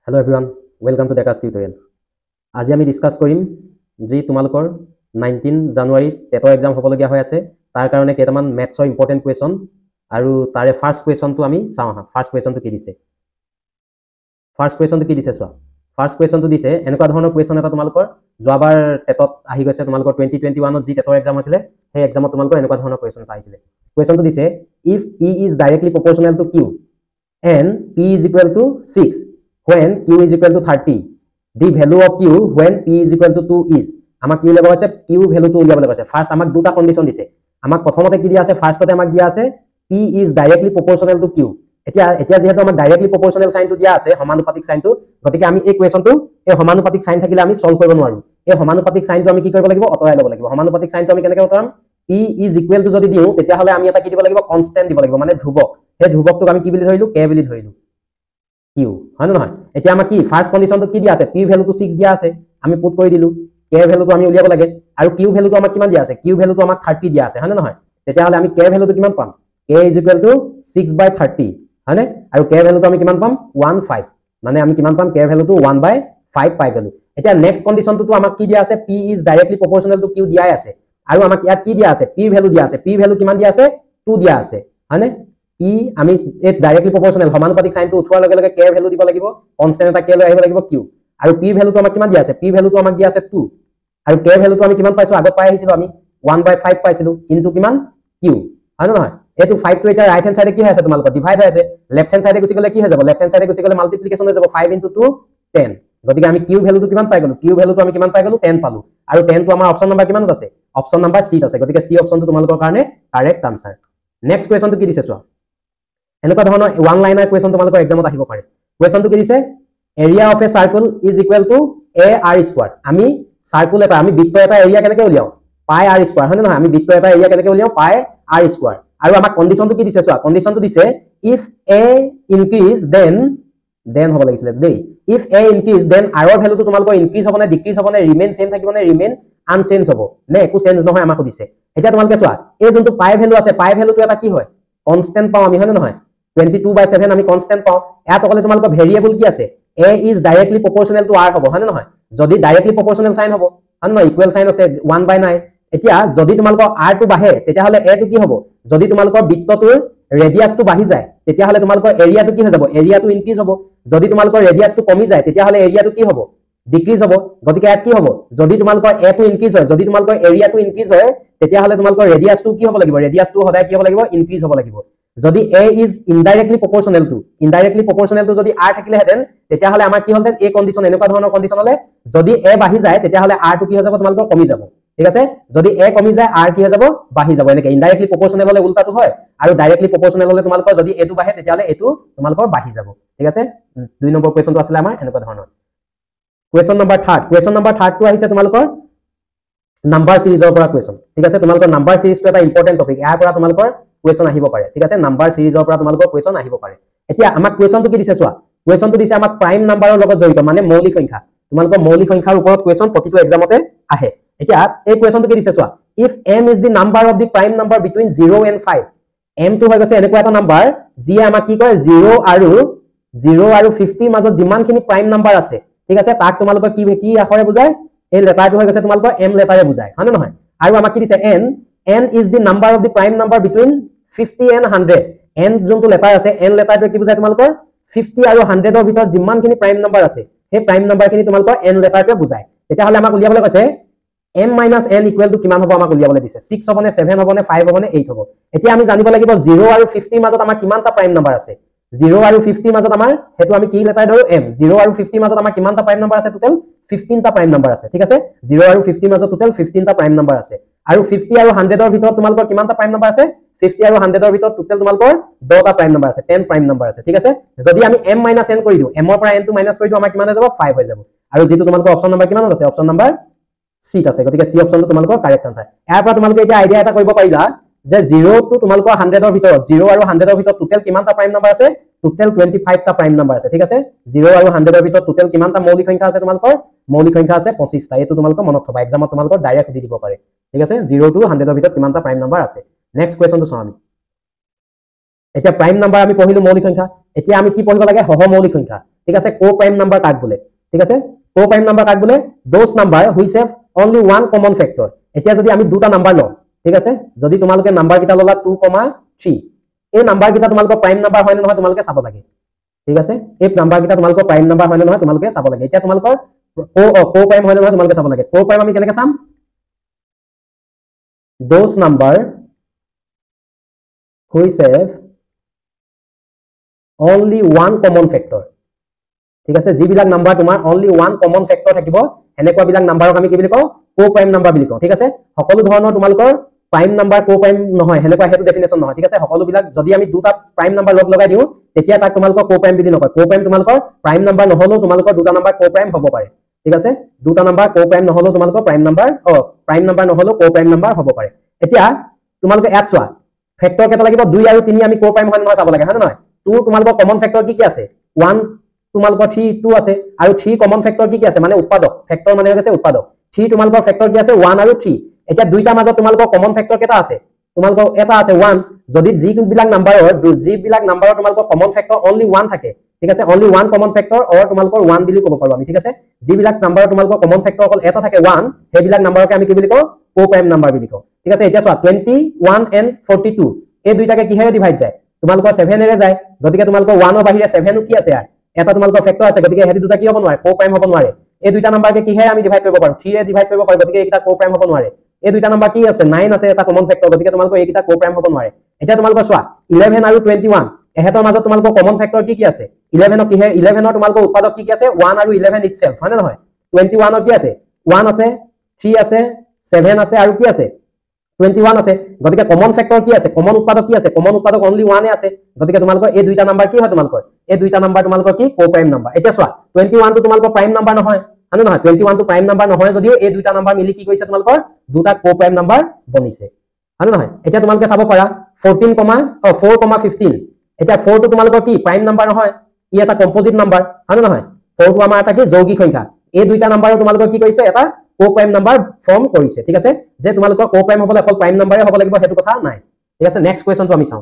Hello everyone, welcome to Dekas tutorial. আজি আমি discuss কৰিম যি তোমালোকৰ 19 জানুৱাৰী টেটৰ এক্সাম হ'বলগীয়া হৈ আছে তাৰ কাৰণে কেইটামান ম্যাথছৰ ইম্পৰ্টেন্ট কোৱেশ্চন আৰু তাৰে ফাৰ্স্ট কোৱেশ্চনটো আমি চাওঁ হা ফাৰ্স্ট কোৱেশ্চনটো কি দিছে চোৱা ফাৰ্স্ট কোৱেশ্চনটো দিছে এনেকুৱা ধৰণৰ কোৱেশ্চন এটা তোমালোকৰ যোৱাবাৰ টেটত আহি গৈছে তোমালোকৰ 2021 ত যি টেটৰ এক্সাম হৈছিল সেই এক্সামত তোমালোকৰ এনেকুৱা ধৰণৰ কোৱেশ্চন এটা আহিছিল কোৱেশ্চনটো দিছে if p is directly proportional to q and p is equal to 6 when q is equal to 30 the value of q when p is equal to 2 is আমাক কি উলিয়াব আছে q ভ্যালুটো উলিয়াবলৈ কৈছে ফার্স্ট আমাক দুটা কন্ডিশন দিছে আমাক প্ৰথমতে কি দিয়া আছে ফার্স্টতে আমাক দিয়া আছে p is directly proportional to q এতিয়া যেহেতু আমাক ডাইৰেক্টলি প্ৰপোৰ্শনাল সাইনটো দিয়া আছে সমানুপাতিক সাইনটো গতিকে আমি এই কোৱেশ্চনটো এই সমানুপাতিক সাইন থাকিলে আমি সলভ কৰিব নোৱাৰো এই সমানুপাতিক সাইনটো আমি কি কৰিব লাগিব অতৰাই ল'ব লাগিব সমানুপাতিক সাইনটো আমি কেনেকৈ অতৰাম p is equal to যদি দিও তেতিয়া হলে আমি এটা কি দিব লাগিব কনস্ট্যান্ট দিব লাগিব মানে ধ্ৰুবক এই ধ্ৰুবকটোক আমি কি বুলি ধৰিলো k বুলি ধৰিলো q হয় না নহয় এতিয়া আমাক কি ফার্স্ট কন্ডিশনটো কি দিয়া আছে p ভ্যালুটো 6 দিয়া আছে আমি পুট কৰি দিলো k ভ্যালুটো আমি উলিয়াব লাগে আৰু q ভ্যালুটো আমাক কিমান দিয়া আছে q ভ্যালুটো আমাক 30 দিয়া আছে হয় না নহয় তেতিয়া হলে আমি k ভ্যালুটো কিমান পাম k is equal to 6/30 হয়নে আৰু k ভ্যালুটো আমি কিমান পাম 15 মানে আমি কিমান পাম k ভ্যালুটো 1/5 পাই গলো এতিয়া নেক্সট কন্ডিশনটো আমাক কি দিয়া আছে p is directly proportional to q দিয়াই আছে আৰু আমাক ইয়াত কি দিয়া আছে p ভ্যালু দিয়া আছে p ভ্যালু কিমান দিয়া আছে 2 দিয়া আছে হয়নে p আমি এই ডাইৰেক্টলি প্ৰপোৰ্শনাল সমানুপাতিক সাইনটো উঠোৱাৰ লগে লগে k ভ্যালু দিব লাগিব কনস্ট্যান্ট এটা k লৈ আহিব লাগিব q আৰু p ভ্যালুটো আমাক কিমান দিয়া আছে p ভ্যালুটো আমাক দিয়া আছে 2 আৰু k ভ্যালুটো আমি কিমান পাইছো আগত পাই আহিছিলো আমি 1/5 পাইছিলো ইনটু কিমান q হয় না নহয় এটো 5 টো এটা রাইট হ্যান্ড সাইডে কি হৈ আছে তোমালোকৰ ডিভাইড হৈ আছে লেফট হ্যান্ড সাইডে গুছি গলে কি হৈ যাব লেফট হ্যান্ড সাইডে গুছি গলে মাল্টিপ্লিকেশন হৈ যাব 5 * 2 10 গতিকে আমি q ভ্যালুটো কিমান পাই গলো q ভ্যালুটো আমি কিমান পাই গলো 10 পালো আৰু 10 টো আমাৰ অপচন নাম্বাৰ কিমানত আছে অপচন নাম্বাৰ c আছে গতিকে c অপচনটো তোমালোকৰ কাৰণে কাৰেক্ট আনসাৰ নেক্সট কোৱেশ্চনটো কি দিছে চোৱা এনেকুৱা ধৰণৰ ওৱান লাইনাৰ কোৱেশ্চন তোমালোকৰ এক্সামত আহিব পাৰে কোৱেশ্চনটো কি দিছে area of a circle is equal to a r square আমি সাৰ্কেল এটা আমি বৃত্ত এটা এৰিয়া কেনেকৈ উলিয়াও পাই r স্কয়াৰ হয় নহয় আমি বৃত্ত এটা এৰিয়া কেনেকৈ উলিয়াও পাই r স্কয়াৰ আৰু আমাক কন্ডিশনটো কি দিছে চোৱা কন্ডিশনটো দিছে if a increase then হ'ব লাগিছিল দেই if a increase then r ৰ ভ্যালুটো তোমালোকৰ ইনক্ৰিজ হ'ব নে ডিক্ৰিজ হ'ব নে ৰিমেইন সেম থাকিব নে ৰিমেইন আনচেঞ্জ হ'ব নে একো চেঞ্জ নহয় আমাক দিছে এতিয়া তোমালোকে চোৱা এই যোনটো পাই ভ্যালু আছে পাই ভ্যালুটো এটা কি হয় কনস্ট্যান্ট পাও আমি হয় নহয় 22/7 আমি কনস্ট্যান্ট পাও ইয়াত অকলে তোমালোকৰ ভেৰিয়েবল কি আছে a is directly proportional to r হ'ব হয় নহয় যদি ডাইৰেক্টলি প্ৰপোৰ্শনাল সাইন হ'ব হয় নহয় ইকুৱেল সাইন আছে 1/9 এতিয়া যদি তোমালোকৰ r টো বাঢ়ে তেতিয়া হলে a টো কি হ'ব যদি তোমালোকৰ বৃত্তটোৰ ৰেডিয়াসটো বাঢ়ি যায় তেতিয়া হলে তোমালোকৰ এৰিয়াটো কি হৈ যাব এৰিয়াটো ইনক্ৰিজ হ'ব যদি তোমালোকৰ ৰেডিয়াসটো কমি যায় তেতিয়া হলে এৰিয়াটো কি হ'ব ডিক্ৰিজ হ'ব গতিকে ইয়াত কি হ'ব যদি তোমালোকৰ a টো ইনক্ৰিজ হয় যদি তোমালোকৰ এৰিয়াটো ইনক্ৰিজ হয় তেতিয়া হলে তোমালোকৰ ৰেডিয়াসটো কি হ'ব লাগিব ৰেডিয়াসটো সদায় কি হ'ব লাগিব ইনক্ৰিজ হ'ব লাগিব যদি a is indirectly proportional to যদি r থাকিলে হেতেন তেতিয়া হলে আমাৰ কি হলতেন এই কন্ডিশন এনেকুৱা ধৰণৰ কন্ডিশন হলে যদি a বাঢ়ি যায় তেতিয়া হলে r টো কি হৈ যাব তোমালোকৰ কমি যাব ঠিক আছে যদি a কমি যায় r কি হৈ যাব বাঢ়ি যাব এনেকৈ ইনডাইৰেক্টলি প্ৰপোৰ্শনাল হলে উল্টাটো হয় আৰু ডাইৰেক্টলি প্ৰপোৰ্শনাল হলে তোমালোকৰ যদি a টো বাঢ়ে তেতিয়া হলে এটো তোমালোকৰ বাঢ়ি যাব ঠিক আছে 2 নম্বৰ কোৱেশ্চনটো আছিল আমাৰ এনেকুৱা ধৰণৰ কোৱেশ্চন নম্বৰ 3 টো আহিছে তোমালোকৰ নাম্বাৰ সিৰিজৰ পৰা কোৱেশ্চন ঠিক আছে তোমালোকৰ নাম্বাৰ সিৰিজটো এটা ইম্পৰ্টেন্ট টপিক ইয়াৰ পৰা তোমালোকৰ কোৱেশ্চন আহিব পাৰে ঠিক আছে নাম্বাৰ সিৰিজৰ পৰা তোমালোকৰ কোৱেশ্চন আহিব পাৰে এতিয়া আমাক কোৱেশ্চনটো কি দিছে চোৱা কোৱেশ্চনটো দিছে আমাক প্ৰাইম নাম্বাৰৰ লগত জড়িত মানে মৌলিক সংখ্যা তোমালোকৰ মৌলিক সংখ্যাৰ ওপৰত কোৱেশ্চন প্ৰতিটো এক্সামতে আহে এতিয়া এই কোৱেশ্চনটো কি দিছে চোৱা if m is the number of the prime number between 0 and 5 m টো হৈ গৈছে এনেকুৱা এটা নাম্বাৰ যি আমাক কি কয় 0 আৰু 50 মাজত যিমানখিনি প্ৰাইম নাম্বাৰ আছে ঠিক আছে তাক তোমালোকৰ কি আখৰে বুজায় এই লেটাৰটো হৈ গৈছে তোমালোকৰ m লেটাৰে বুজায় হয় না নহয় আৰু আমাক কি দিছে n is the number of the prime number between 50 and 100 n যোনটো লেটাৰ আছে n লেটাৰটো কি বুজায় তোমালোকৰ 50 আৰু 100 ৰ ভিতৰত যিমানখিনি প্ৰাইম নাম্বাৰ আছে সেই প্ৰাইম নাম্বাৰখিনি তোমালোকৰ n লেটাৰটোৱে বুজায় তেতিয়াহলে আমাক উলিয়াবলৈ কৈছে m - n ইকুৱেল টু কিমান হ'ব আমাক উলিয়াবলৈ দিছে 6 হ'ব নে 7 হ'ব নে 5 হ'ব নে 8 হ'ব এতিয়া আমি জানিব লাগিব 0 আৰু 50 মাজত আমাৰ কিমানটা প্ৰাইম নাম্বাৰ আছে 0 আৰু 50 মাজত আমাৰ হেতু আমি কি লেটাৰ ধৰো m 0 আৰু 50 মাজত আমাৰ কিমানটা প্ৰাইম নাম্বাৰ আছে টোটাল 15টা প্ৰাইম নাম্বাৰ আছে ঠিক আছে 0 আৰু 50 মাজত টোটাল 15টা প্ৰাইম নাম্বাৰ আছে আৰু 50 আৰু 100 ৰ ভিতৰত তোমালোকৰ কিমানটা প্ৰাইম নাম্বাৰ আছে 50 আৰু 100 ৰ ভিতৰত টোটাল তোমালোকৰ 10টা প্ৰাইম নাম্বাৰ আছে 10 প্ৰাইম নাম্বাৰ আছে ঠিক আছে যদি আমি m - n কৰি দিও m ৰ পৰা n টো মাইনাস কৰি দিও আমাৰ কিমান হৈ যাব 5 হৈ যাব আৰু যেটো তোমালোকৰ অপচন নাম্বাৰ কিমানত আছে অপচন নাম্বাৰ c আছে গতিকে c অপচনটো তোমালোকৰ কাৰেক্ট আনসাৰ ইয়াৰ পৰা তোমালোকে এতিয়া আইডিয়া এটা কৰিব পাৰিলা যে 0 টু তোমালোকৰ 100 ৰ ভিতৰত 0 আৰু 100 ৰ ভিতৰত টোটাল কিমানটা প্ৰাইম নাম্বাৰ আছে টোটাল 25টা প্ৰাইম নাম্বাৰ আছে ঠিক আছে 0 আৰু 100 ৰ ভিতৰত টোটাল কিমানটা মৌলিক সংখ্যা আছে তোমালোকৰ মৌলিক সংখ্যা আছে 25টা এটো তোমালোকৰ মনত থবা এক্সামত তোমালোকৰ ডাইৰেক্ট দি দিব পাৰে ঠিক আছে 0 টু 100 ৰ ভিতৰত কিমানটা প্ৰাইম নাম্বাৰ আছে নেক্সট কোৱেশ্চনটো চাও আমি এতিয়া প্ৰাইম নাম্বাৰ আমি পঢ়িলো মৌলিক সংখ্যা এতিয়া আমি কি পঢ়িব লাগে সহমৌলিক সংখ্যা ঠিক আছে কো প্ৰাইম নাম্বাৰ কাক বোলে ঠিক আছে কো প্ৰাইম নাম্বাৰ কাক বোলে those number which have only one common factor এতিয়া যদি আমি দুটা নাম্বাৰ লওঁ ঠিক আছে যদি তোমালোকে নাম্বাৰ কিটা ললা 2,3 এই নাম্বাৰ কিটা তোমালোকৰ প্ৰাইম নাম্বাৰ হয় নে নহয় তোমালোকে চাব লাগে ঠিক আছে এই নাম্বাৰ কিটা তোমালোকৰ প্ৰাইম নাম্বাৰ হয় নে নহয় তোমালোকে চাব লাগে এতিয়া তোমালোকৰ কো প্ৰাইম হয় নে নহয় তোমালোকে চাব লাগে কো প্ৰাইম আমি কেনেকৈ চাম those number which have only one common factor ঠিক আছে যিবিলাক নাম্বাৰ তোমাৰ only one common factor থাকিব এনেকুৱা বিলাক নাম্বাৰক আমি কি বুলি কওঁ কো প্ৰাইম নাম্বাৰ বুলি কওঁ ঠিক আছে সকলো ধৰণৰ তোমালোকৰ প্ৰাইম নাম্বাৰ কো প্ৰাইম নহয় হেনেকুৱা হেতু ডেফিনেশন নহয় ঠিক আছে সকলো বিলাক যদি আমি দুটা প্ৰাইম নাম্বাৰ লগ লগাই দিও তেতিয়া তাক তোমালোকৰ কো প্ৰাইম বুলি নকয় কো প্ৰাইম তোমালোকৰ প্ৰাইম নাম্বাৰ নহলেও তোমালোকৰ দুটা নাম্বাৰ কো প্ৰাইম হ'ব পাৰে ঠিক আছে দুটা নাম্বাৰ কো প্ৰাইম নহলেও তোমালোকৰ প্ৰাইম নাম্বাৰ নহলেও কো প্ৰাইম নাম্বাৰ হ'ব পাৰে এতিয়া তোমালোকে ইয়াত চোৱা ফেক্টৰ কেটা লাগিব 2 আৰু 3 আমি কো প্ৰাইম হয় নহয় চাব লাগে হয় নহয় 2 তোমালোকৰ কমন ফেক্টৰ কি আছে 1 তোমালোকৰ 3 2 আছে আৰু 3 কমন ফেক্টৰ কি আছে মানে উৎপাদক ফেক্টৰ মানে হৈছে উৎপাদক 3 তোমালোকৰ ফেক্টৰ কি আছে 1 আৰু 3 এতিয়া দুইটা মাজত তোমালোকৰ কমন ফেক্টৰ কেটা আছে তোমালোকৰ এটা আছে 1 যদি যি বিলাক নাম্বাৰৰ তোমালোকৰ কমন ফেক্টৰ অনলি 1 থাকে ঠিক আছে অনলি 1 কমন ফেক্টৰ অৰ তোমালোকৰ 1 বুলি ক'ব পাৰো আমি ঠিক আছে যি বিলাক নাম্বাৰৰ তোমালোকৰ কমন ফেক্টৰ অকল এটা থাকে 1 সেই বিলাক নাম্বাৰকে আমি কি বুলি কওঁ কো প্ৰাইম নাম্বাৰ বুলি কওঁ ঠিক আছে এতিয়া চোৱা 21 and 42 এই দুইটাকে কিহেৰে ডিভাইড যায় তোমালোকৰ 7 এৰে যায় গতিকে তোমালোকৰ 1 ৰ বাহিৰে 7 কি আছে এটা তোমালোকৰ ফেক্টৰ আছে গতিকে হেতি দুটা কি হ'ব নোৱাৰে কো প্ৰাইম হ'ব নোৱাৰে এই দুইটা নাম্বাৰকে কিহেৰে আমি ডিভাইড কৰিব পাৰো 3 এ ডিভাইড কৰিব পাৰো গতিকে এইটা কো প্ৰাইম হ'ব নোৱাৰে এই দুইটা নাম্বাৰ কি আছে 9 আছে এটা কমন ফেক্টৰ গতিকে তোমালোকৰ এইটা কো প্ৰাইম হ'ব নোৱাৰে এতিয়া তোমালোকৰ চোৱা 11 আৰু 21 এহেতৰ মাজত তোমালোকৰ কমন ফেক্টৰ কি আছে 11 কিহে 11 ৰ তোমালোকৰ উৎপাদক কি আছে 1 আৰু 11 ইটসেলফ হয় না নহয় 21 ৰ কি আছে 1 আছে 3 আছে 7 আছে আৰু কি আছে 21 আছে গতিকে কমন ফেক্টৰ কি আছে কমন উৎপাদক কি আছে কমন উৎপাদক অনলি 1 এ আছে গতিকে তোমালোকৰ এই দুইটা নাম্বাৰ কি হয় তোমালোকৰ এই দুইটা নাম্বাৰ তোমালোকৰ কি কো প্ৰাইম নাম্বাৰ এতিয়া চোৱা 21 টো তোমালোকৰ প্ৰাইম নাম্বাৰ নহয় হয় নহয় 21 টো প্ৰাইম নাম্বাৰ নহয় যদিও এই দুইটা নাম্বাৰ মিলি কি কৰিছে তোমালোকৰ দুটা কো প্ৰাইম নাম্বাৰ বনিছে হয় নহয় এতিয়া তোমালোকে চাব পাৰা 4,15 এতিয়া 4 টো তোমালোকৰ কি প্ৰাইম নাম্বাৰ নহয় ই এটা কম্পোজিট নাম্বাৰ হয় নহয় 4 টো আমাৰ এটা কি যৌগিক সংখ্যা এই দুইটা নাম্বাৰৰ তোমালোকৰ কি কৰিছে এটা কো প্ৰাইম নাম্বাৰ ফৰ্ম কৰিছে ঠিক আছে যে তোমালোকৰ কো প্ৰাইম হ'বলে অকল প্ৰাইম নাম্বাৰে হ'ব লাগিব হেতু কথা নাই ঠিক আছে নেক্সট কোৱেশ্চনটো আমি চাও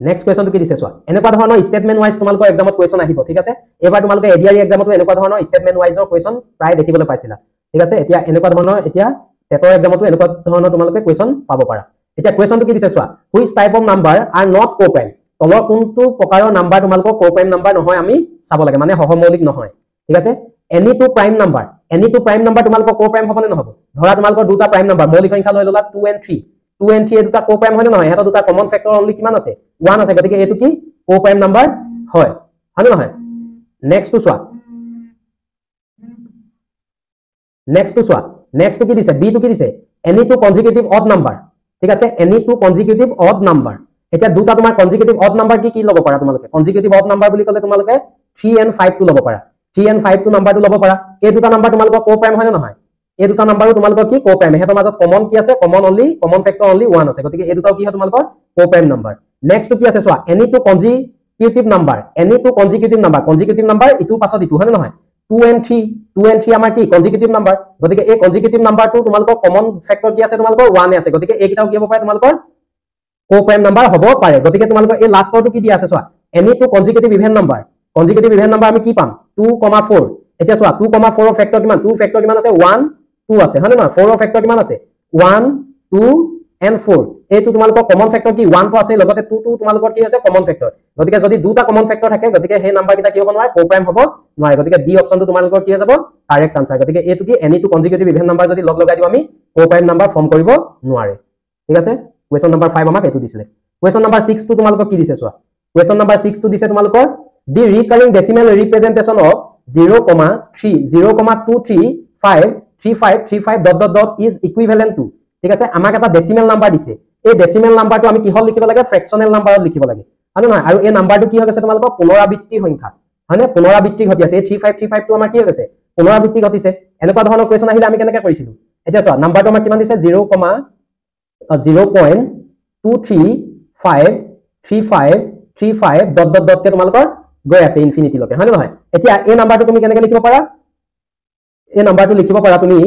নেক্সট কোৱেশ্চনটো কি দিছে চোৱা এনেকুৱা ধৰণৰ স্টেটমেন্ট ওয়াইজ তোমালোকৰ এক্সামত কোৱেশ্চন আহিব ঠিক আছে এবাৰ তোমালোকে এডিআৰই এক্সামতো এনেকুৱা ধৰণৰ স্টেটমেন্ট ওয়াইজৰ কোৱেশ্চন প্ৰায় দেখিবলৈ পাইছিলা ঠিক আছে এতিয়া এনেকুৱা ধৰণৰ এতিয়া টেটৰ এক্সামতো এনেকুৱা ধৰণৰ তোমালোকে কোৱেশ্চন পাব পাৰা এতিয়া কোৱেশ্চনটো কি দিছে চোৱা which type of number are not co prime তলৰ কোনটো প্ৰকাৰৰ নাম্বাৰ তোমালোকৰ কো প্ৰাইম নাম্বাৰ নহয় আমি চাব লাগে মানে সহমৌলিক নহয় ঠিক আছে এনি টু প্ৰাইম নাম্বাৰ তোমালোকৰ কো প্ৰাইম হ'বনে নহব ধৰা তোমালোকৰ দুটা প্ৰাইম নাম্বাৰ মৌলিক সংখ্যা লৈ ললা 2 and 3 এই দুটা কো প্ৰাইম হয় নহয় এটা দুটা কমন ফেক্টৰ অনলি কিমান আছে 1 আছে গতিকে এটো কি কো প্ৰাইম নাম্বাৰ হয় হয় নহয় নেক্সট টু চোৱা নেক্সট কি দিছে বি টু কি দিছে any two consecutive odd number ঠিক আছে any two consecutive odd number এতিয়া দুটা তোমাৰ কনজিকিউটিভ অড নাম্বাৰ কি ল'ব পাৰা তোমালোকে কনজিকিউটিভ অড নাম্বাৰ বুলি ক'লে তোমালোকে 3 and 5 টো ল'ব পাৰা 3 and 5 টো নাম্বাৰটো ল'ব পাৰা এই দুটা নাম্বাৰ তোমালোকৰ কো প্ৰাইম হয় নে নহয় এই দুটা নাম্বাৰো তোমালোকৰ কি কো প্ৰাইম হেতৰ মাজত কমন কি আছে কমন ফেক্টৰ অনলি 1 আছে গতিকে এই দুটাও কি হয় তোমালোকৰ কো প্ৰাইম নাম্বাৰ নেক্সট কি আছে চোৱা এনি টু কনজিকিউটিভ নাম্বাৰ ইটো পাছত ইটো হয় নে নহয় 2 and 3 আমাৰ কি কনজিকিউটিভ নাম্বাৰ গতিকে এই কনজিকিউটিভ নাম্বাৰটো তোমালোকৰ কমন ফেক্টৰ কি আছে তোমালোকৰ 1 আছে গতিকে এই কিটাও কি হ'ব পাৰে তোমালোকৰ কো প্ৰাইম নাম্বাৰ হ'ব পাৰে গতিকে তোমালোকৰ এই লাষ্টৰটো কি দিয়া আছে চোৱা any two consecutive even number আমি কি পাম 2,4 এতিয়া চোৱা 2,4 ৰ ফেক্টৰ কিমান 2 ফেক্টৰ কিমান আছে 1 2 আছে হয় না 4 ৰ ফেক্টৰ কিমান আছে 1 2 and 4 এইটো তোমালোকৰ কমন ফেক্টৰ কি 1 টো আছে লগতে 2 টো তোমালোকৰ কি আছে কমন ফেক্টৰ গতিকে যদি দুটা কমন ফেক্টৰ থাকে গতিকে সেই নাম্বাৰ কিটা কি হ'ব নোৱাৰে কো প্ৰাইম হ'ব নোৱাৰে গতিকে ডি অপচনটো তোমালোকৰ কি হৈ যাব কাৰেক্ট আনসাৰ গতিকে এইটো কি any two consecutive even number যদি লগ লগাই দিও আমি কো প্ৰাইম নাম্বাৰ ফৰ্ম কৰিব নোৱাৰে ঠিক আছে কোৱেশ্চন নাম্বাৰ 5 আমাক এটো দিছিলে কোৱেশ্চন নাম্বাৰ 6 টো তোমালোকৰ কি দিছে চোৱা কোৱেশ্চন নাম্বাৰ 6 টো দিছে তোমালোকৰ the recurring decimal representation of 0,3023535 is equivalent to ঠিক আছে আমাক এটা ডেসিমেল নাম্বাৰ দিছে এই ডেসিমেল নাম্বাৰটো আমি কিহত লিখিব লাগে ফ্ৰেকশনেল নাম্বাৰত লিখিব লাগে হয় নহয় আৰু এই নাম্বাৰটো কি হৈ গৈছে তোমালোকৰ পুনৰাবৃত্তি সংখ্যা হয়নে পুনৰাবৃত্তি ঘটি আছে এই 3535 টো আমাৰ কি হৈ গৈছে পুনৰাবৃত্তি ঘটিছে এনেকুৱা ধৰণৰ কোৱেশ্চন আহিলে আমি কেনেকৈ কৰিছিলো এতিয়া চোৱা নাম্বাৰটো আমাৰ কিমান দিছে 0.23535 কে তোমালোকৰ গৈ আছে ইনফিনিটি লকে হয় নহয় এতিয়া এই নাম্বাৰটো তুমি কেনেকৈ লিখিব পাৰা এই নাম্বাৰটো লিখিব পাৰা তুমি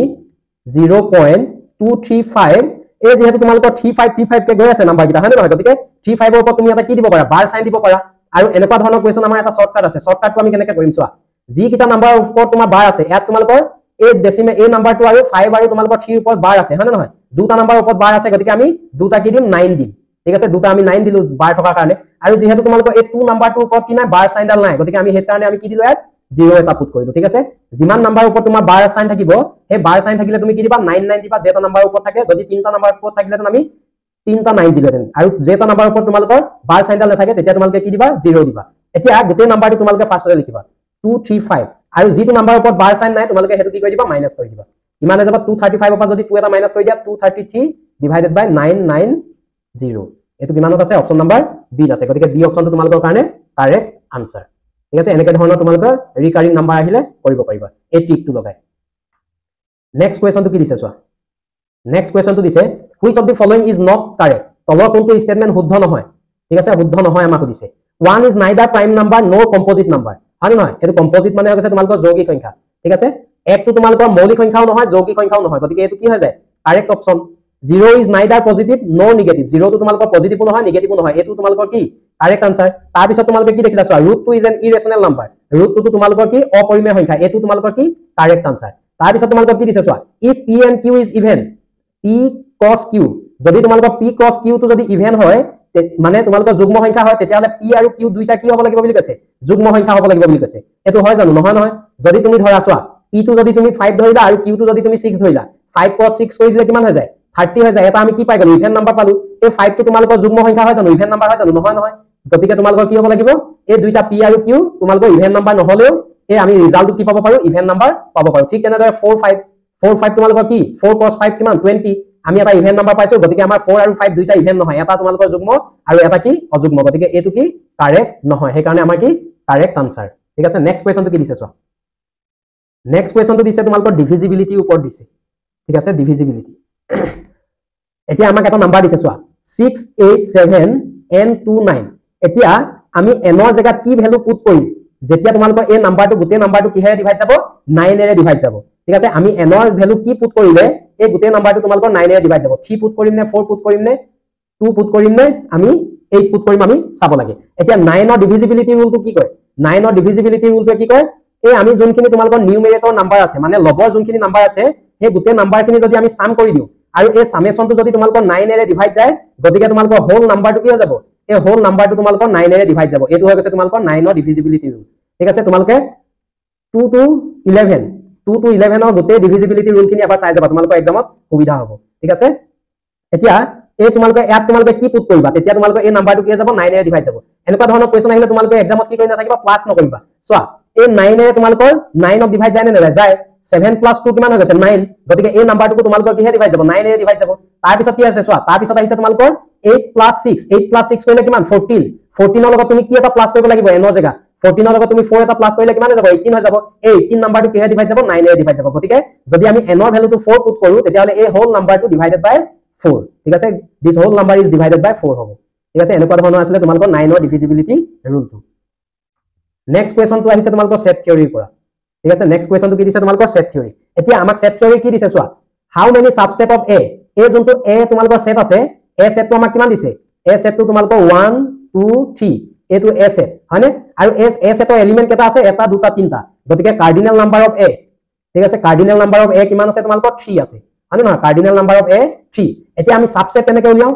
0.235 এই যেহেতু তোমালোকৰ 35 কে গৈ আছে নাম্বাৰ কিটা হয়নে নহয় গতিকে 35 ৰ ওপৰত তুমি এটা কি দিব পাৰা বাৰ সাইন দিব পাৰা আৰু এনেকুৱা ধৰণৰ কোৱেশ্চন আমাৰ এটা শৰ্টকাট আছে শৰ্টকাটটো আমি কেনেকৈ কৰিম চোৱা যি কিটা নাম্বাৰৰ ওপৰত তোমাৰ বাৰ আছে ইয়াত তোমালোকৰ এই ডেসিমেল এই নাম্বাৰটো আৰু 5 আৰু তোমালোকৰ 3 ৰ ওপৰত বাৰ আছে হয়নে নহয় দুটা নাম্বাৰৰ ওপৰত বাৰ আছে গতিকে আমি দুটা কি দিম 9 দিম ঠিক আছে দুটা আমি 9 দিলো বাৰ থকাৰ কাৰণে আৰু যেহেতু তোমালোকৰ এই 2 নাম্বাৰটোৰ ওপৰত কি নাই বাৰ সাইনডাল নাই গতিকে আমি হেত কাৰণে আমি কি দিলো ইয়াত 0 এটা পুট কৰিলো ঠিক আছে যিমান নাম্বাৰৰ ওপৰত তোমাৰ বাৰ সাইন থাকিব সেই বাৰ সাইন থাকিলে তুমি কি দিবা 99 দিবা যেটা নাম্বাৰৰ ওপৰত থাকে যদি তিনটা নাম্বাৰৰ ওপৰত থাকিলে আমি তিনটা 9 দিলেন আৰু যেটা নাম্বাৰৰ ওপৰত তোমালোকৰ বাৰ সাইনডাল নাথাকে তেতিয়া তোমালোকে কি দিবা 0 দিবা এতিয়া গোটেই নাম্বাৰটো তোমালোকে ফাৰ্ষ্টতে লিখিবা 235 আৰু যিটো নাম্বাৰৰ ওপৰত বাৰ সাইন নাই তোমালোকে হেতু কি কৰি দিবা মাইনাস কৰি দিবা ইমানে যাব 235 পৰা যদি 2 এটা মাইনাস কৰি দিয়া 233 ডিভাইডেড বাই 990 এটো কিমানত আছে অপচন নাম্বাৰ বি আছে গতিকে বি অপচনটো তোমালোকৰ কাৰণে কাৰেক্ট আনসাৰ ঠিক আছে এনেকে ধৰণৰ তোমালোকৰ ৰিকাৰিং নাম্বাৰ আহিলে কৰিব পাৰিবা এই ট্ৰিকটো লগাই নেক্সট কোৱেশ্চনটো কি দিছে চোৱা নেক্সট কোৱেশ্চনটো দিছে which of the following is not correct তলৰ কোনটো স্টেটমেন্ট শুদ্ধ নহয় ঠিক আছে শুদ্ধ নহয় আমাক দিছে one is neither prime number nor composite number হয় নহয় এটো কম্পোজিট মানে হৈছে তোমালোকৰ যৌগিক সংখ্যা ঠিক আছে একটো তোমালোকৰ মৌলিক সংখ্যাও নহয় যৌগিক সংখ্যাও নহয় গতিকে এটো কি হৈ যায় correct option 0 is neither positive no negative 0 to তোমালোকৰ পজিটিভও নহয় নেগেটিভও নহয় এটো তোমালোকৰ কি কাৰেক্ট আনসাৰ তাৰ পিছত তোমালোকে কি দেখিলা চোৱা √2 is an irrational number √2 to তোমালোকৰ কি অপৰিমেয় সংখ্যা এটো তোমালোকৰ কি কাৰেক্ট আনসাৰ তাৰ পিছত তোমালোকৰ কি দিছে চোৱা if p and q is even p cos q যদি তোমালোকৰ p cos q to যদি ইভেন হয় মানে তোমালোকৰ যুগ্ম সংখ্যা হয় তেতিয়ালে p আৰু q দুইটা কি হ'ব লাগিব বুলি কৈছে যুগ্ম সংখ্যা হ'ব লাগিব বুলি কৈছে এটো হয় জানো নহয় নহয় যদি তুমি ধৰা চোৱা p to যদি তুমি 5 ধৰিলা আৰু q to যদি তুমি 6 ধৰিলা 5 cos 6 কৰি দিলে কিমান হৈ যায় 30 হৈ যায় এটা আমি কি পাই গলো ইভেন নাম্বাৰ পালো এই 5 টো তোমালোকৰ যুগ্ম সংখ্যা হয় জানো ইভেন নাম্বাৰ হয় জানো নহয় নহয় গতিকে তোমালোকৰ কি হ'ব লাগিব এই দুইটা p আৰু q তোমালোকৰ ইভেন নাম্বাৰ নহলেও এই আমি ৰিজাল্টটো কি পাব পাৰো ইভেন নাম্বাৰ পাব পাৰো ঠিক তেনেদৰে 4 5 তোমালোকৰ কি 4 cos 5 কিমান 20 আমি এটা ইভেন নাম্বাৰ পাইছো গতিকে আমাৰ 4 আৰু 5 দুইটা ইভেন নহয় এটা তোমালোকৰ যুগ্ম আৰু এটা কি অযুগ্ম গতিকে এটো কি কাৰেক্ট নহয় সেই কাৰণে আমাৰ কি কাৰেক্ট আনসাৰ ঠিক আছে নেক্সট কোৱেশ্চনটো কি দিছে চোৱা নেক্সট কোৱেশ্চনটো দিছে তোমালোকৰ ডিভিজিবিলিটি ওপৰত দিছে ঠিক আছে ডিভিজিবিলিটি এতিয়া আমাক এটা নাম্বাৰ দিছে চোৱা 687n29 এতিয়া আমি n ৰ জায়গাত কি ভ্যালু পুট কৰিম যেতিয়া তোমালোকৰ এই নাম্বাৰটো গোটেই নাম্বাৰটো কিহেৰে ডিভাইড যাব 9 এৰে ডিভাইড যাব ঠিক আছে আমি n ৰ ভ্যালু কি পুট কৰিলে এই গোটেই নাম্বাৰটো তোমালোকৰ 9 এৰে ডিভাইড যাব 3 পুট কৰিম নে 4 পুট কৰিম নে 2 পুট কৰিম নে আমি 8 পুট কৰিম আমি চাব লাগে এতিয়া 9 ৰ ডিভিজিবিলিটি ৰুলটো কি কয় 9 ৰ ডিভিজিবিলিটি ৰুলটো কি কয় এই আমি যোনখিনি তোমালোকৰ নিউমেৰেটৰ নাম্বাৰ আছে মানে লবৰ যোনখিনি নাম্বাৰ আছে সেই গোটেই নাম্বাৰখিনি যদি আমি সাম কৰি দিও আৰু এই সামেশনটো যদি তোমালোকৰ 9 এৰে ডিভাইড যায় গতিকে তোমালোকৰ হোল নাম্বাৰটো কি হৈ যাব এই হোল নাম্বাৰটো তোমালোকৰ 9 এৰে ডিভাইড যাব এটো হৈ গৈছে তোমালোকৰ 9 ৰ ডিভিজিবিলিটি ৰুল ঠিক আছে তোমালোকে 2 to 11 ৰ গোটেই ডিভিজিবিলিটি ৰুলখিনি এবাৰ চাই যাবা তোমালোকৰ এক্সামত সুবিধা হ'ব ঠিক আছে এতিয়া এই তোমালোকে ইয়াত তোমালোকে কি পুট কৰিবা তেতিয়া তোমালোকৰ এই নাম্বাৰটো কি হৈ যাব 9 এৰে ডিভাইড যাব এনেকুৱা ধৰণৰ কোৱেশ্চন আহিলে তোমালোকে এক্সামত কি কৰি নাথাকিবা প্লাস নকৰিবা চোৱা এই 9 এৰে তোমালোকৰ 9 ক ডিভাইড যায় নে নাযায় যায় 7 plus 2 কিমান হৈ গৈছে 9 গতিকে এই নাম্বাৰটো তোমালোকৰ কিহে ডিভাইড যাব 9 এৰে ডিভাইড যাব তাৰ পিছত কি আছে চোৱা তাৰ পিছত আহিছে তোমালোকৰ 8 plus 6 কৰিলে কিমান 14 14 ৰ লগত তুমি কি এটা প্লাস কৰিব লাগিব n ৰ জায়গা 14 ৰ লগত তুমি 4 এটা প্লাস কৰিলে কিমান হৈ যাব 18 হৈ যাব এই 18 নাম্বাৰটো কিহে ডিভাইড যাব 9 এৰে ডিভাইড যাব গতিকে যদি আমি n ৰ ভ্যালুটো 4 পুট কৰো তেতিয়া হলে এই হোল নাম্বাৰটো ডিভাইডেড বাই 4 ঠিক আছে this whole number is divided by 4 হ'ব ঠিক আছে এনেকুৱা ধৰণৰ আছিল তোমালোকৰ 9 ৰ ডিভিজিবিলিটি ৰুলটো নেক্সট কোৱেশ্চনটো আহিছে তোমালোকৰ সেট থিওৰিৰ পৰা ঠিক আছে নেক্সট কোৱেশ্চনটো কি দিছে তোমালোকৰ সেট থিওৰি এতিয়া আমাক সেট থিওৰি কি দিছে চোৱা হাউ মেনি সাবসেট অফ a এই যোনটো a তোমালোকৰ সেট আছে a সেটটো আমাক কিমান দিছে a সেটটো তোমালোকৰ 1 2 3 এটো a সেট হয়নে আৰু a সেটৰ এলিমেন্ট কেটা আছে এটা দুটা তিনটা গতিকে কাৰ্ডিনেল নাম্বাৰ অফ a ঠিক আছে কাৰ্ডিনেল নাম্বাৰ অফ a কিমান আছে তোমালোকৰ 3 আছে হয়নে নহয় কাৰ্ডিনেল নাম্বাৰ অফ a 3 এতিয়া আমি সাবসেট কেনেকৈ উলিয়াও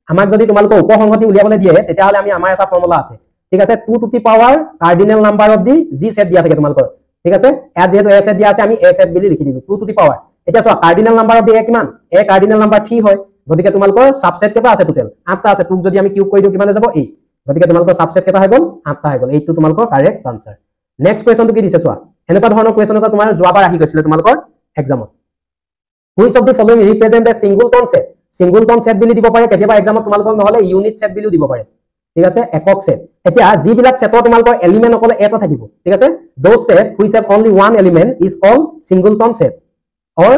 আমাক যদি তোমালোকৰ উপসংহতি উলিয়াবলৈ দিয়ে তেতিয়া হলে আমি আমাৰ এটা ফৰ্মুলা আছে ঠিক আছে 2 to the power cardinal number of the G set দিয়া থাকে তোমালোকৰ ঠিক আছে ইয়াত যেহেতু a সেট দিয়া আছে আমি a সেট বুলি লিখি দিলো 2 to the power এতিয়া চোৱা cardinal number of the a কিমান a কাৰ্ডিনেল নাম্বাৰ 3 হয় গতিকে তোমালোকৰ সাবসেট কেটা আছে টোটাল 8টা আছে 2 যদি আমি কিউব কৰি দিও কিমান হৈ যাব 8 গতিকে তোমালোকৰ সাবসেট কেটা হৈ গল 8টা হৈ গল এইটো তোমালোকৰ কাৰেক্ট আনসাৰ নেক্সট কোৱেশ্চনটো কি দিছে চোৱা এনেকুৱা ধৰণৰ কোৱেশ্চন এটা তোমাৰ যোৱাবাৰ আহি গৈছিল তোমালোকৰ এক্সামত which of the following represent a singleton set বুলি দিব পাৰে কেতিয়াবা এক্সামত তোমালোকৰ নহলে ইউনিট সেট বুলিও দিব পাৰে ঠিক আছে একক সেট এতিয়া যিবিলাক সেটৰ তোমালোকৰ এলিমেন্ট অকল এটা থাকিব ঠিক আছে those set which have only one element is called singleton set or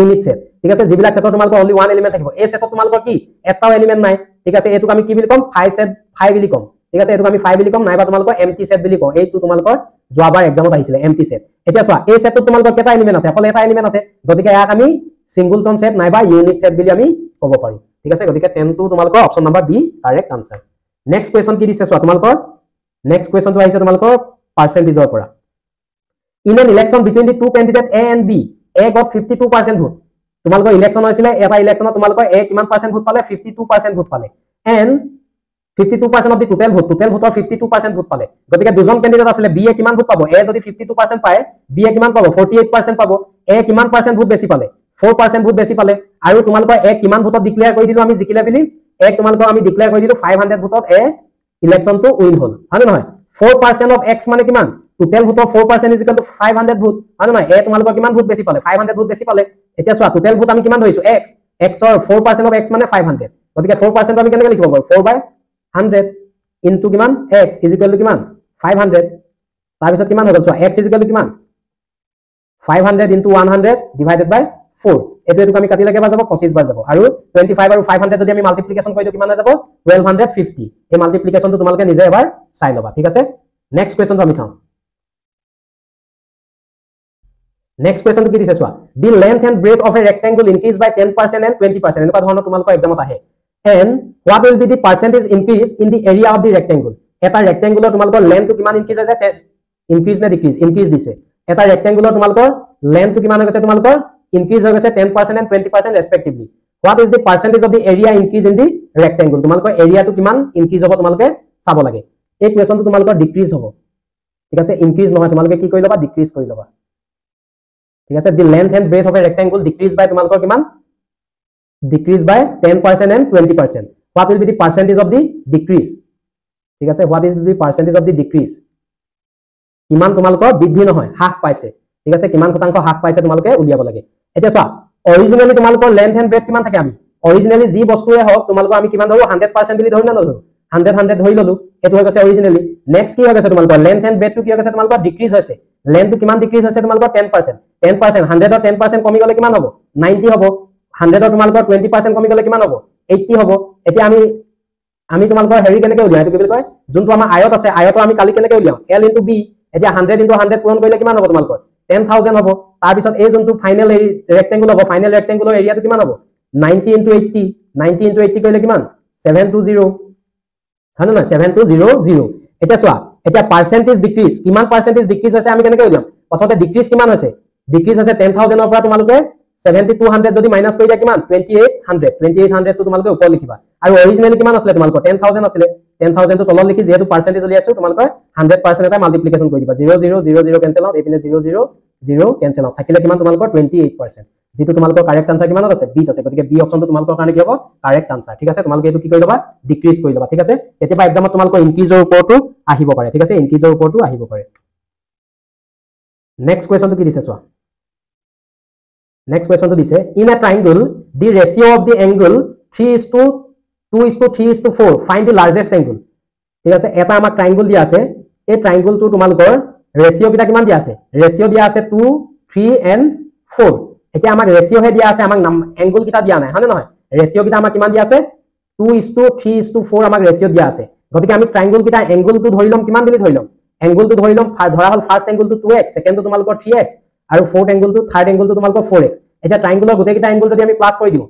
unit set ঠিক আছে যিবিলাক সেটৰ তোমালোকৰ only one element থাকিব এই সেটত তোমালোকৰ কি এটাও এলিমেন্ট নাই ঠিক আছে এটোক আমি কি বুলি কম 5 set 5 বুলি কম ঠিক আছে এটোক আমি 5 বুলি কম নাইবা তোমালোকৰ এমটি সেট বুলি কম এইটো তোমালোকৰ যোৱাবাৰ এক্সামত আহিছিল এমটি সেট এতিয়া চোৱা এই সেটত তোমালোকৰ কেটা এলিমেন্ট আছে অকল এটা এলিমেন্ট আছে গতিকে ইয়াক আমি সিংগলটন সেট নাইবা ইউনিট সেট বুলি আমি ক'ব পাৰো ঠিক আছে গতিকে 10 টো তোমালোকৰ option number B correct answer next question কি দিছে চোৱা তোমালোকৰ নেক্সট কোৱেশ্চনটো আহিছে তোমালোকৰ পাৰ্সেন্টেজৰ পৰা in an election between the two candidates A and B A got 52% vote তোমালোকৰ ইলেকশন হৈছিলে এটা ইলেকশনত তোমালোকৰ A কিমান পাৰ্সেন্ট ভোট পালে 52% ভোট পালে and 52% of the total vote voter 52% vote পালে গতিকে দুজন ক্যান্ডিডেট আছিল B এ কিমান ভোট পাব A যদি 52% পায় B এ কিমান পাব 48% পাব A কিমান পাৰ্সেন্ট ভোট বেছি পালে 4% ভোট বেছি পালে আৰু তোমালোকৰ A কিমান ভোটত ডিক্লেয়াৰ কৰি দিলো আমি জিকিলে বুলি A তোমালোকৰ আমি ডিক্লেয়াৰ কৰি দিলো 500 ভোটত A ইলেকশন টু উইন হল হয় নহয় 4% of X মানে কিমান total vote 4% is equal to 500 vote হয় নহয় A তোমালোকৰ কিমান ভোট বেছি পালে 500 ভোট বেছি পালে এতিয়া চোৱা total vote আমি কিমান ধৰিছো X X or 4% of X মানে 500 গতিকে 4% আমি কেনেকৈ লিখিব পাৰো 4/100 into কিমান X is equal to কিমান 500 তাৰ পিছত কিমান হ'ল চোৱা X is equal to কিমান 500 into 100 divided by 4 এটো আমি কাটিলে কেবা যাব 25 বাৰ যাব আৰু 25 আৰু 500 যদি আমি মাল্টিপ্লিকেশন কৰি দিও কিমান যাব 1250 এই মাল্টিপ্লিকেশনটো তোমালোকে নিজে এবাৰ চাই লবা ঠিক আছে নেক্সট কোৱেশ্চনটো আমি চাও নেক্সট কোৱেশ্চনটো কি দিছে চোৱা the length and breadth of a rectangle increase by 10% and 20% এনেকুৱা ধৰণৰ তোমালোকৰ এক্সামত আহে and what will be the percentage increase in the area of the rectangle এটা ৰেক্টেংগুলৰ তোমালোকৰ লেন্থটো কিমান ইনক্ৰিজ হৈছে ইনক্ৰিজ নে ডিক্ৰিজ ইনক্ৰিজ দিছে এটা ৰেক্টেংগুলৰ তোমালোকৰ লেন্থটো কিমান হৈ গৈছে তোমালোকৰ ইনক্ৰিজ হৈ গৈছে 10% and 20% respectively what is the percentage of the area increase in the rectangle তোমালোকৰ এৰিয়াটো কিমান ইনক্ৰিজ হ'ব তোমালোকে চাব লাগে এই কোৱেশ্চনটো তোমালোকৰ ডিক্ৰিজ হ'ব ঠিক আছে ইনক্ৰিজ নহয় তোমালোকে কি কৰি লবা ডিক্ৰিজ কৰি লবা ঠিক আছে the length and breadth of a rectangle decrease by তোমালোকৰ কিমান decrease by 10% and 20% what will be the percentage of the decrease ঠিক আছে what is the percentage of the decrease কিমান তোমালোকৰ বৃদ্ধি নহয় হ্ৰাস পাইছে ঠিক আছে কিমান শতাংশ হ্ৰাস পাইছে তোমালোকে উলিয়াব লাগে এতিয়া চোৱা অৰিজিনালি তোমালোকৰ লেন্থ এন্ড ব্ৰেডথ কিমান থাকে আমি অৰিজিনালি যি বস্তুৰে হওক তোমালোকৰ আমি কিমান ধৰো 100% বুলি ধৰি না নধৰো 100 ধৰি ললো এটো হৈ গৈছে অৰিজিনালি নেক্সট কি হৈ গৈছে তোমালোকৰ লেন্থ এন্ড ব্ৰেডথ কি হৈ গৈছে তোমালোকৰ ডিক্ৰিজ হৈছে লেন্থটো কিমান ডিক্ৰিজ হৈছে তোমালোকৰ 10% 100 ৰ 10% কমি গলে কিমান হ'ব 90 হ'ব 100 ৰ তোমালোকৰ 20% কমি গলে কিমান হ'ব 80 হ'ব এতিয়া আমি তোমালোকৰ হেৰি কেনেকৈ উলিয়াও এটো কি বুলি কয় যোনটো আমাৰ আয়ত আছে আয়ত আমি কালি কেনেকৈ উলিয়াও L * B এতিয়া 100 * 100 পূৰণ কৰিলে কিমান হ'ব তোমালোকৰ 10000 হ'ব তাৰ পিছত এই যোনটো ফাইনাল ৰেক্টেংগুল হ'ব ফাইনাল ৰেক্টেংগুলৰ এৰিয়াটো কিমান হ'ব 90 * 80 90 * 80 কৰিলে কিমান 720 হয় না 7200 এতিয়া চোৱা এতিয়া পাৰ্সেন্টেজ ডিক্ৰিজ কিমান পাৰ্সেন্টেজ ডিক্ৰিজ হৈছে আমি কেনেকৈ উলিয়াম প্ৰথমতে ডিক্ৰিজ কিমান হৈছে ডিক্ৰিজ হৈছে 10000 ৰ পৰা তোমালোকে 7200 যদি মাইনাস কৰি দিয়া কিমান 2800 টো তোমালোকে ওপৰ লিখিবা আৰু অৰিজিনালি কিমান আছিল তোমালোকৰ 10000 আছিল 10000 টো তলত লিখি যেহেতু পাৰ্সেন্টেজ উলি আছে তোমালোকে 100% এটা মাল্টিপ্লিকেশন কৰি দিবা 0000 কেনসেল আউট এপিনে 000 কেনসেল আউট থাকিলে কিমান তোমালোকৰ 28% যেটো তোমালোকৰ কাৰেক্ট আনসাৰ কিমান আছে বি আছে গতিকে বি অপশনটো তোমালোকৰ কাৰণে কি হ'ব কাৰেক্ট আনসাৰ ঠিক আছে তোমালোকে এটো কি কৰি লবা ডিক্ৰিজ কৰি লবা ঠিক আছে এতিয়াবা এক্সামত তোমালোকৰ ইনক্ৰিজৰ ওপৰতো আহিব পাৰে ঠিক আছে ইনক্ৰিজৰ ওপৰতো আহিব পাৰে নেক্সট কোৱেশ্চনটো কি দিছে চোৱা নেক্সট কোৱেশ্চনটো দিছে in a triangle the ratio of the angle 3:2:3:4 find the largest angle ঠিক আছে এটা আমাক ট্ৰায়াঙ্গল দিয়া আছে এই ট্ৰায়াঙ্গলটো তোমালোকৰ ৰেশিও কিটা কিমান দিয়া আছে ৰেশিও দিয়া আছে 2 3 and 4 এতিয়া আমাক ৰেশিও হে দিয়া আছে আমাক এংগল কিটা দিয়া নাই হয়নে নহয় ৰেশিও কিটা আমাক কিমান দিয়া আছে 2:3:4 আমাক ৰেশিও দিয়া আছে গতিকে আমি ট্ৰায়াঙ্গল কিটা এংগলটো ধৰি লম কিমান বুলি ধৰি লম এংগলটো ধৰি লম ধৰা হল ফাৰ্স্ট এংগলটো 2x সেকেন্ডটো তোমালোকৰ 3x আৰু ফোৰ্থ এংগলটো থাৰ্ড এংগলটো তোমালোকৰ 4x এটা ট্ৰায়াঙ্গলৰ গোটেইটা এংগল যদি আমি প্লাস কৰি দিও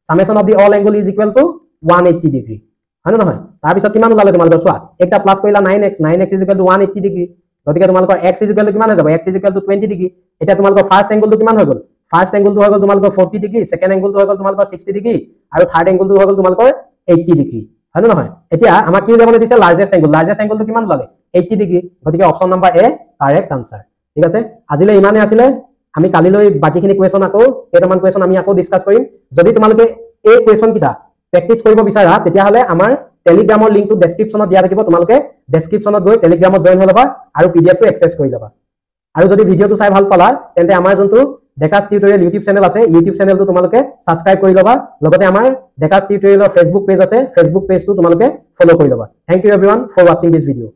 summation of the all angle is equal two 180 degree হয় নহয় তাৰ পিছত কিমান ওলালে তোমালোকৰ চোৱা একটা প্লাস কৰিলা 9x is equal two 180 degree গতিকে তোমালোকৰ x ইজ ইকুয়াল টু কিমান হৈ যাব x is equal two 20 degree এটা তোমালোকৰ ফাৰ্স্ট এংগলটো কিমান হৈ গল ফাৰ্স্ট এংগলটো হৈ গল তোমালোকৰ 40 ডিগ্ৰী সেকেন্ড এংগলটো হৈ গল তোমালোকৰ 60 ডিগ্ৰী আৰু থাৰ্ড এংগলটো হৈ গল তোমালোকৰ 80 ডিগ্ৰী হয় নহয় এতিয়া আমাক কি উলিয়াবলৈ দিছে লাৰ্জেষ্ট এংগলটো কিমান ওলালে 80 ডিগ্ৰী গতিকে অপচন নাম্বাৰ এ কাৰেক্ট আনসাৰ ঠিক আছে আজিলে ইমানে আছিলে আমি কালিলৈ বাকিখিনি কোৱেশ্চন আকৌ কেইটামান কোৱেশ্চন আমি আকৌ ডিসকাস কৰিম যদি তোমালোকে এই কোৱেশ্চন কিটা প্ৰেক্টিস কৰিব বিচাৰা তেতিয়া হলে আমাৰ টেলিগ্ৰামৰ লিংকটো ডেসক্ৰিপচনত দিয়া থাকিব তোমালোকে ডেসক্ৰিপচনত গৈ টেলিগ্ৰামত জয়েন হৈ লবা আৰু পিডিএফটো এক্সেস কৰি লবা আৰু যদি ভিডিওটো চাই ভাল পালা তেন্তে আমাৰ যোনটো ডেকাস টিউটোৰিয়েল ইউটিউব চেনেল আছে ইউটিউব চেনেলটো তোমালোকে সাবস্ক্ৰাইব কৰি লবা লগতে আমাৰ ডেকাস টিউটোৰিয়েলৰ ফেসবুক পেজ আছে ফেসবুক পেজটো তোমালোকে ফলো কৰি লবা thank you everyone for watching this video